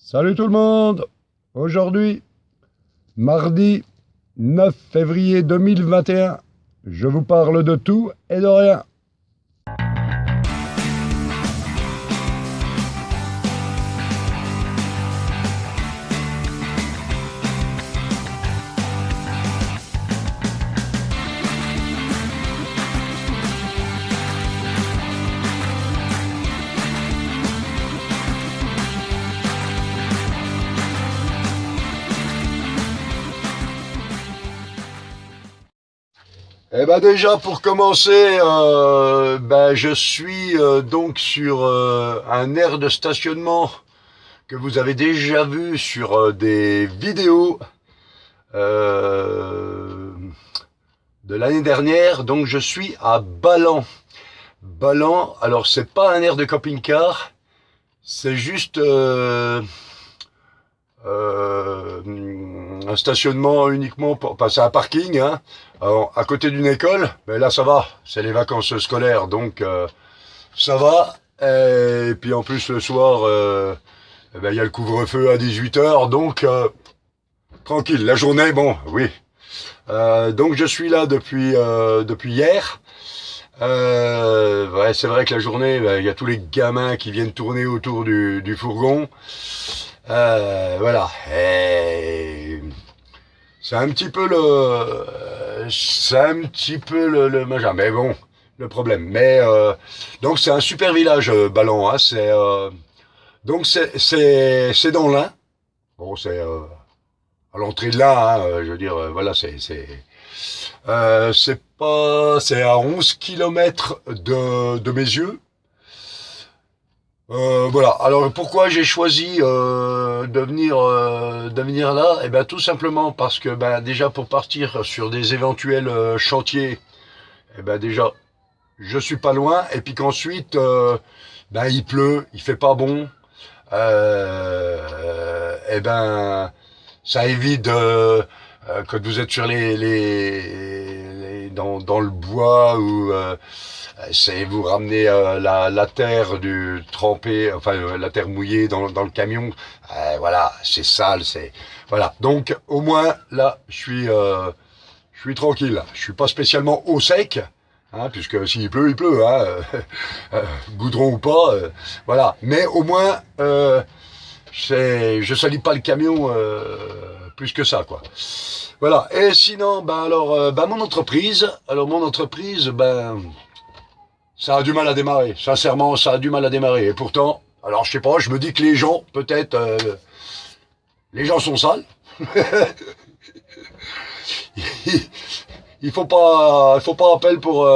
Salut tout le monde! Aujourd'hui, mardi 9 février 2021, je vous parle de tout et de rien. Eh ben déjà pour commencer, je suis donc sur un aire de stationnement que vous avez déjà vu sur des vidéos euh, de l'année dernière. Donc je suis à Ballan. Ballan, alors c'est pas un aire de camping-car, c'est juste un stationnement uniquement pour passer un parking, hein. Alors, à côté d'une école, mais là ça va, c'est les vacances scolaires, donc ça va. Et puis en plus le soir, il y a le couvre-feu à 18h, donc tranquille. La journée, bon, oui. Donc je suis là depuis hier. Ouais, c'est vrai que la journée, il y a tous les gamins qui viennent tourner autour du fourgon. Voilà. Et c'est un petit peu le machin. Mais bon, le problème. Mais donc c'est un super village, Ballan. Hein, donc c'est dans l'Ain. Bon, c'est à l'entrée de l'Ain. Hein, je veux dire, voilà, c'est à 11 kilomètres de mes yeux. Voilà. Alors pourquoi j'ai choisi de venir là? Eh ben tout simplement parce que déjà pour partir sur des éventuels chantiers, eh ben déjà je suis pas loin et puis qu'ensuite il pleut, il fait pas bon. Eh ben ça évite quand vous êtes sur dans le bois ou c'est vous ramenez la terre du trempée, enfin la terre mouillée dans le camion. Voilà, c'est sale, c'est voilà. Donc au moins là, je suis tranquille. Je suis pas spécialement au sec, hein, puisque s'il pleut, il pleut, hein, goudron ou pas, voilà. Mais au moins, je salis pas le camion plus que ça, quoi. Voilà. Et sinon, mon entreprise, ça a du mal à démarrer. Sincèrement, ça a du mal à démarrer. Et pourtant, alors je sais pas, je me dis que les gens, peut-être, les gens sont sales. Il faut pas appel pour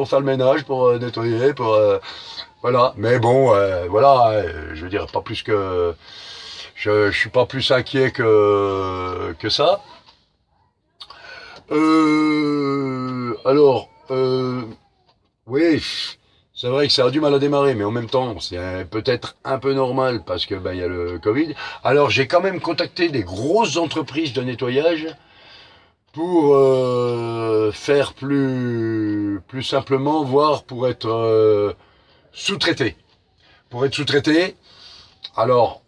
faire le ménage, pour nettoyer, voilà. Mais bon, voilà, je veux dire, pas plus que, je suis pas plus inquiet que ça. Alors, oui, c'est vrai que ça a du mal à démarrer, mais en même temps, c'est peut-être un peu normal parce que il y a le Covid. Alors, j'ai quand même contacté des grosses entreprises de nettoyage pour faire plus simplement, voire pour être sous-traité. Pour être sous-traité, alors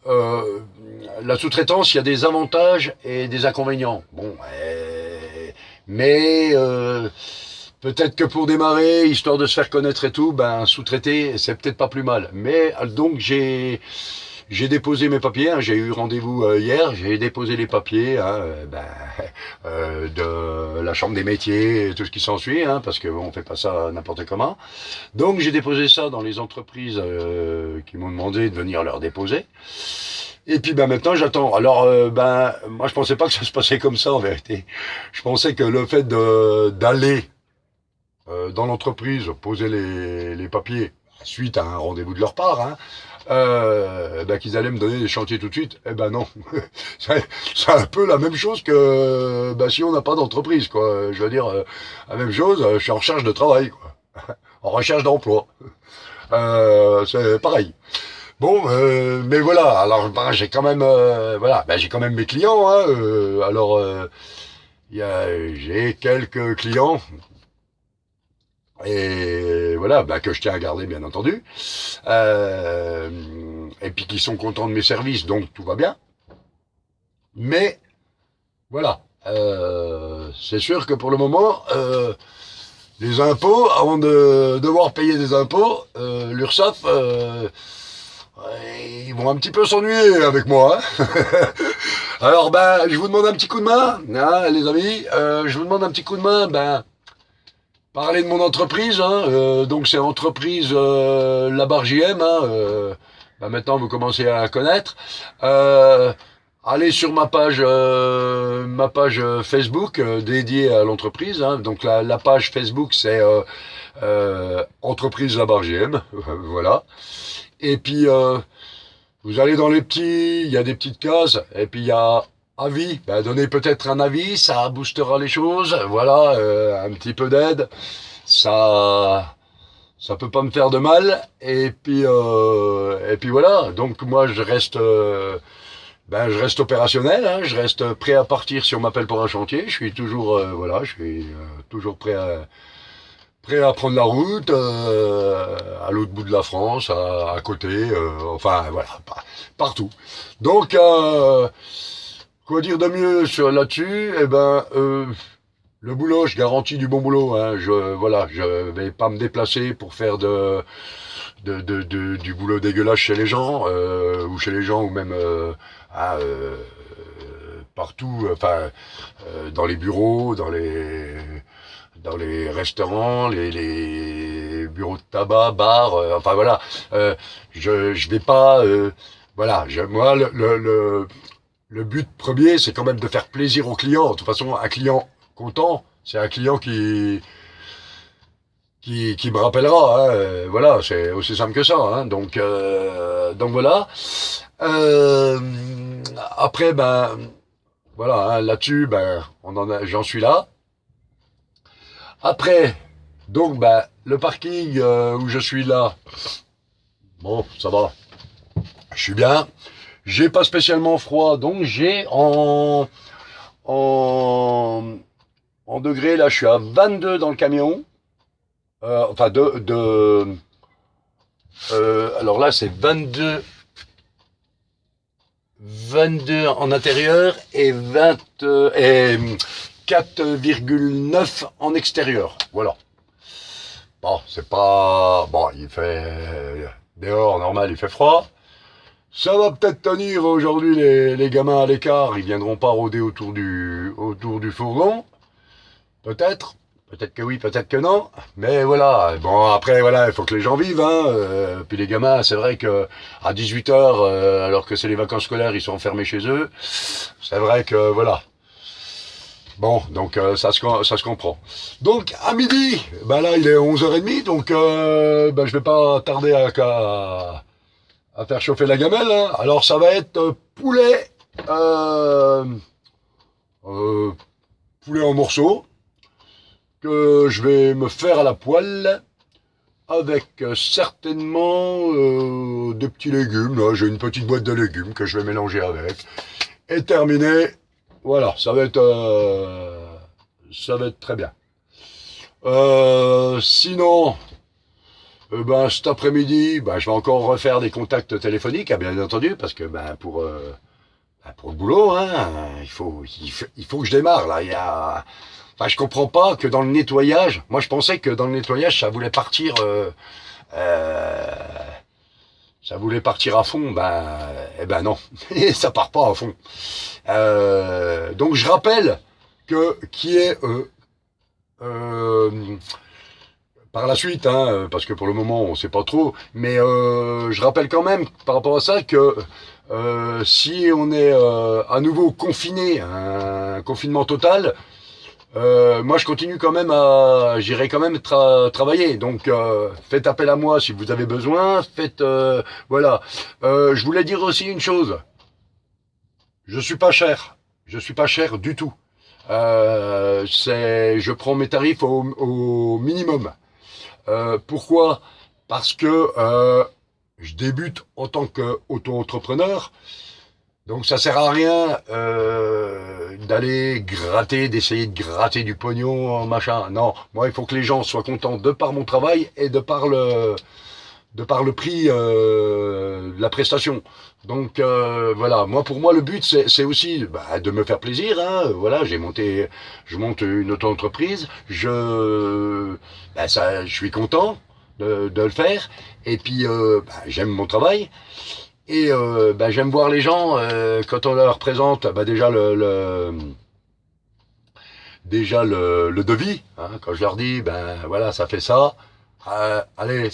la sous-traitance, il y a des avantages et des inconvénients. Bon, mais peut-être que pour démarrer, histoire de se faire connaître et tout, sous-traiter, c'est peut-être pas plus mal. Mais donc j'ai déposé mes papiers, hein, j'ai eu rendez-vous hier, j'ai déposé les papiers de la chambre des métiers et tout ce qui s'ensuit, hein, parce que on fait pas ça n'importe comment. Donc j'ai déposé ça dans les entreprises qui m'ont demandé de venir leur déposer. Et puis maintenant j'attends. Alors moi je pensais pas que ça se passait comme ça en vérité. Je pensais que le fait d'aller dans l'entreprise poser les papiers suite à un rendez-vous de leur part, hein, qu'ils allaient me donner des chantiers tout de suite. Eh ben non, c'est un peu la même chose que si on n'a pas d'entreprise, quoi. Je veux dire, la même chose, je suis en recherche de travail, quoi. En recherche d'emploi. C'est pareil. Bon, mais voilà. Alors, j'ai quand même, j'ai quand même mes clients. Hein, alors, j'ai quelques clients et voilà, bah, que je tiens à garder bien entendu, et puis qui sont contents de mes services, donc tout va bien. Mais voilà, c'est sûr que pour le moment, les impôts, avant de devoir payer des impôts, l'URSSAF, ouais, ils vont un petit peu s'ennuyer avec moi. Hein. Alors ben, je vous demande un petit coup de main, hein, les amis. Je vous demande un petit coup de main, ben. Parler de mon entreprise, hein, donc c'est entreprise La Barre JM, hein, bah maintenant vous commencez à la connaître. Allez sur ma page Facebook dédiée à l'entreprise. Hein, donc la page Facebook c'est entreprise La Barre JM, voilà. Et puis vous allez dans les petits, il y a des petites cases, et puis il y a avis, ben, donnez peut-être un avis, ça boostera les choses, voilà, un petit peu d'aide, ça peut pas me faire de mal, et puis voilà, donc moi je reste opérationnel, hein, je reste prêt à partir si on m'appelle pour un chantier, je suis toujours, voilà, je suis toujours prêt à prendre la route à l'autre bout de la France, à côté, enfin voilà, partout. Donc, quoi dire de mieux sur là-dessus? Eh ben, le boulot, je garantis du bon boulot. Hein. Voilà, je vais pas me déplacer pour faire du boulot dégueulasse chez les gens, ou chez les gens, ou même partout, enfin, dans les bureaux, dans les restaurants, les bureaux de tabac, bars, enfin voilà, je vais pas, voilà, moi le but premier c'est quand même de faire plaisir aux clients. De toute façon, un client content, c'est un client qui me rappellera, hein, voilà, c'est aussi simple que ça, hein, donc voilà. Euh, Après ben voilà, hein, là-dessus ben j'en suis là. Après, donc, bah, le parking où je suis là, bon, ça va, je suis bien. J'ai pas spécialement froid, donc j'ai en, en degrés, là, je suis à 22 dans le camion. Enfin, alors là, c'est 22 en intérieur et 4,9 en extérieur. Voilà. Bon, c'est pas... Bon, il fait... Dehors, normal, il fait froid. Ça va peut-être tenir aujourd'hui les gamins à l'écart. Ils viendront pas rôder autour du fourgon. Peut-être. Peut-être que oui, peut-être que non. Mais voilà. Bon, après, voilà, il faut que les gens vivent. Hein. Puis les gamins, c'est vrai que à 18h, alors que c'est les vacances scolaires, ils sont enfermés chez eux. C'est vrai que, voilà. Bon, donc ça se comprend. Donc à midi, ben là il est 11h30, donc ben, je vais pas tarder à faire chauffer la gamelle. Hein. Alors ça va être euh, euh, poulet en morceaux que je vais me faire à la poêle avec certainement des petits légumes. Là, j'ai une petite boîte de légumes que je vais mélanger avec. Et terminé. Voilà, ça va être très bien. Sinon, ben cet après-midi, ben je vais encore refaire des contacts téléphoniques, hein, bien entendu, parce que ben pour le boulot, hein, il faut que je démarre là. Enfin, je comprends pas que dans le nettoyage, moi je pensais que dans le nettoyage ça voulait partir. Euh, Ça voulait partir à fond, eh ben non, ça part pas à fond. Donc je rappelle que qui est par la suite, hein, parce que pour le moment on sait pas trop, mais je rappelle quand même par rapport à ça que si on est à nouveau confiné, un confinement total, moi, je continue quand même j'irai quand même travailler. Donc, faites appel à moi si vous avez besoin. Voilà. Je voulais dire aussi une chose. Je suis pas cher. Je suis pas cher du tout. Je prends mes tarifs au minimum. Pourquoi? Parce que je débute en tant qu'auto-entrepreneur. Donc ça sert à rien d'aller gratter, d'essayer de gratter du pognon, machin. Non, moi il faut que les gens soient contents de par mon travail et de par le prix de la prestation. Donc voilà, moi pour moi le but c'est aussi de me faire plaisir. Hein. Voilà, je monte une auto-entreprise, je suis content de le faire. Et puis j'aime mon travail. Et j'aime voir les gens quand on leur présente déjà le devis. Hein, quand je leur dis voilà ça fait ça. Allez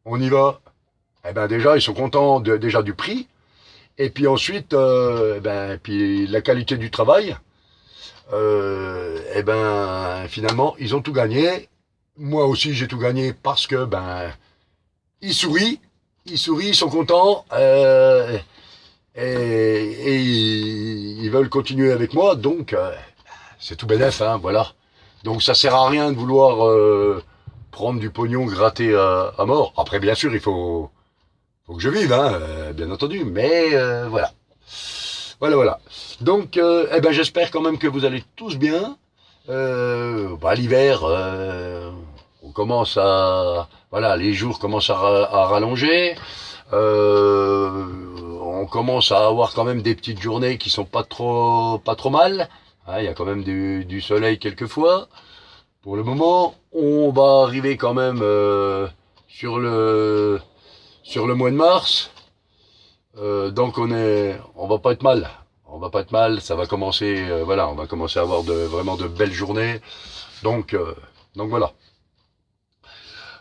on y va. Eh ben déjà ils sont contents déjà du prix. Et puis ensuite puis la qualité du travail. Finalement ils ont tout gagné. Moi aussi j'ai tout gagné parce que ils sourient. Ils sourient, ils sont contents et ils veulent continuer avec moi, donc c'est tout bénef, hein, voilà. Donc ça sert à rien de vouloir prendre du pognon gratté à mort. Après, bien sûr, faut que je vive, hein, bien entendu, mais voilà. Voilà. Donc, j'espère quand même que vous allez tous bien. L'hiver, on commence à... Voilà, les jours commencent à rallonger. On commence à avoir quand même des petites journées qui sont pas trop mal. Hein, il y a quand même du soleil quelquefois. Pour le moment, on va arriver quand même sur le mois de mars. Donc on va pas être mal. On va pas être mal. Ça va commencer. On va commencer à avoir vraiment de belles journées. Donc voilà.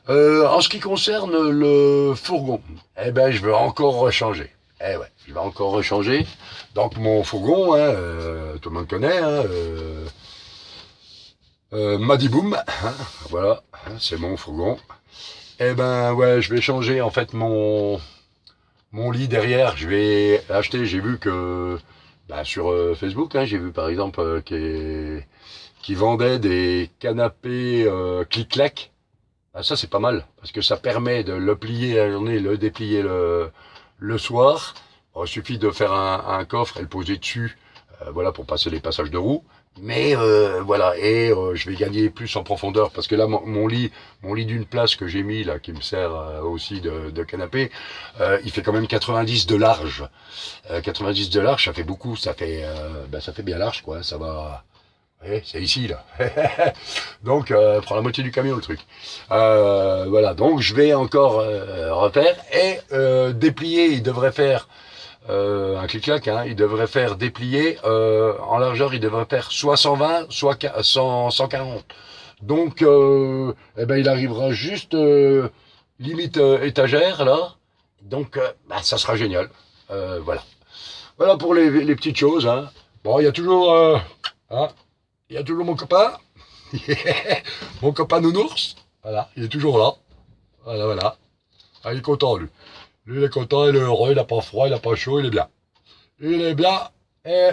En ce qui concerne le fourgon, je vais encore rechanger. Je vais encore rechanger. Donc mon fourgon, hein, tout le monde connaît, hein, Madiboom, hein, voilà, hein, c'est mon fourgon. Je vais changer en fait mon lit derrière. Je vais acheter. J'ai vu que sur Facebook, hein, j'ai vu par exemple qui vendait des canapés clic-clac. Ah, ça c'est pas mal, parce que ça permet de le plier la journée, le déplier le soir. Il suffit de faire un coffre et le poser dessus, pour passer les passages de roue. Mais je vais gagner plus en profondeur, parce que là mon lit d'une place que j'ai mis là, qui me sert aussi de canapé, il fait quand même 90 de large. 90 de large, ça fait beaucoup, ça fait bien large quoi, ça va. C'est ici là. Donc prend la moitié du camion le truc. Donc je vais encore refaire et déplier. Il devrait faire un clic-clac. Hein, il devrait faire déplier en largeur. Il devrait faire soit 120, soit 140. Donc il arrivera juste limite étagère là. Donc ça sera génial. Voilà pour les petites choses. Hein. Bon, il y a toujours il y a toujours mon copain, mon copain nounours, voilà, il est toujours là, voilà. Ah, il est content, lui. Lui, il est content, il est heureux, il n'a pas froid, il n'a pas chaud, il est bien. Il est bien, et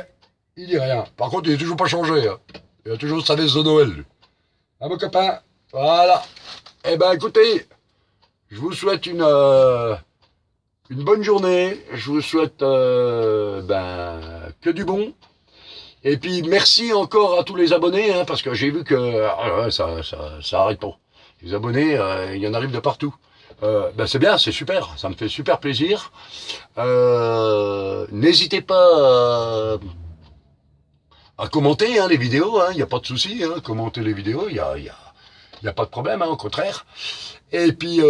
il dit rien. Par contre, il n'est toujours pas changé, hein. Il a toujours sa veste de Noël, lui. Ah, mon copain, voilà. Écoutez, je vous souhaite une bonne journée, je vous souhaite, que du bon. Et puis merci encore à tous les abonnés, hein, parce que j'ai vu que ça arrête pas. Les abonnés, il y en arrive de partout. C'est bien, c'est super, ça me fait super plaisir. N'hésitez pas à commenter les vidéos, il n'y a pas de souci, commenter les vidéos, il y a pas de problème, au contraire. Et puis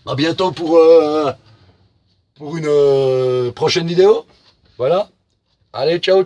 à bientôt pour une prochaine vidéo. Voilà. Allez, ciao.